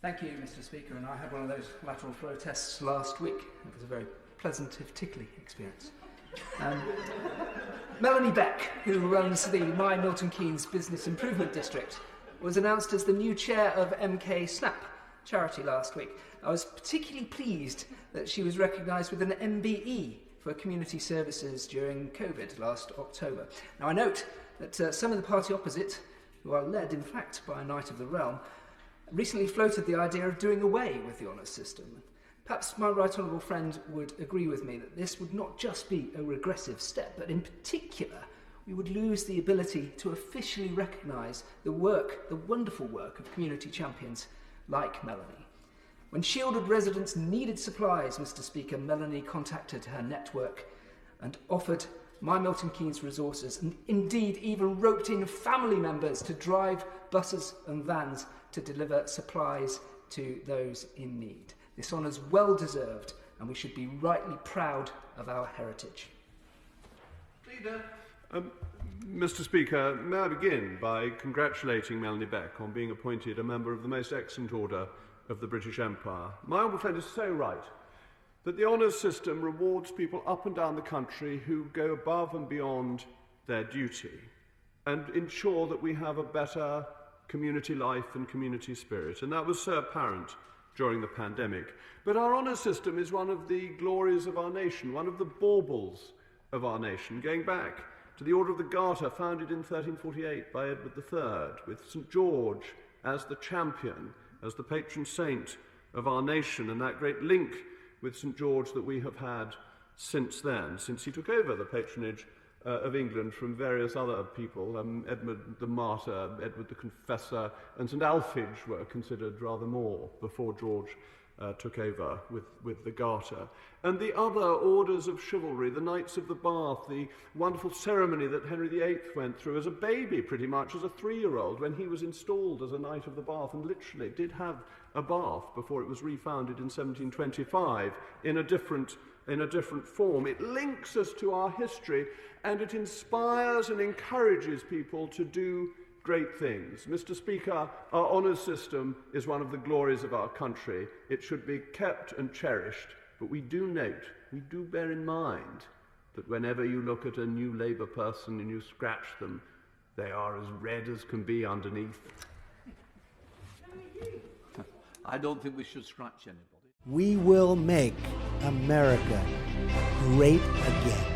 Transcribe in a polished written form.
Thank you, Mr. Speaker, and I had one of those lateral flow tests last week. It was a very pleasant, if tickly, experience. Melanie Beck, who runs the My Milton Keynes Business Improvement District, was announced as the new chair of MK Snap charity last week. I was particularly pleased that she was recognised with an MBE for community services during COVID last October. Now, I note that some of the party opposite, who are led, in fact, by a Knight of the Realm, recently floated the idea of doing away with the honours system. Perhaps my right honourable friend would agree with me that this would not just be a regressive step, but in particular, we would lose the ability to officially recognise the wonderful work of community champions like Melanie. When shielded residents needed supplies, Mr. Speaker, Melanie contacted her network and offered My Milton Keynes resources, and indeed even roped in family members to drive buses and vans to deliver supplies to those in need. This honour is well deserved, and we should be rightly proud of our heritage. Leader. Mr. Speaker, may I begin by congratulating Melanie Beck on being appointed a member of the most excellent order of the British Empire. My honourable friend is so right that the honours system rewards people up and down the country who go above and beyond their duty and ensure that we have a better community life and community spirit. And that was so apparent during the pandemic. But our honours system is one of the glories of our nation, one of the baubles of our nation, going back to the Order of the Garter, founded in 1348 by Edward III, with St. George as the champion, as the patron saint of our nation, and that great link with St. George that we have had since then, since he took over the patronage of England from various other people. Edmund the Martyr, Edward the Confessor, and St. Alphege were considered rather more before George took over with the Garter. And the other orders of chivalry, the Knights of the Bath, the wonderful ceremony that Henry VIII went through as a baby, pretty much, as a 3-year-old, when he was installed as a Knight of the Bath and literally did have a bath before it was refounded in 1725 in a different form. It links us to our history, and it inspires and encourages people to do great things. Mr. Speaker, our honours system is one of the glories of our country. It should be kept and cherished, but we do bear in mind that whenever you look at a new Labour person and you scratch them, they are as red as can be underneath. I don't think we should scratch anybody. We will make America great again.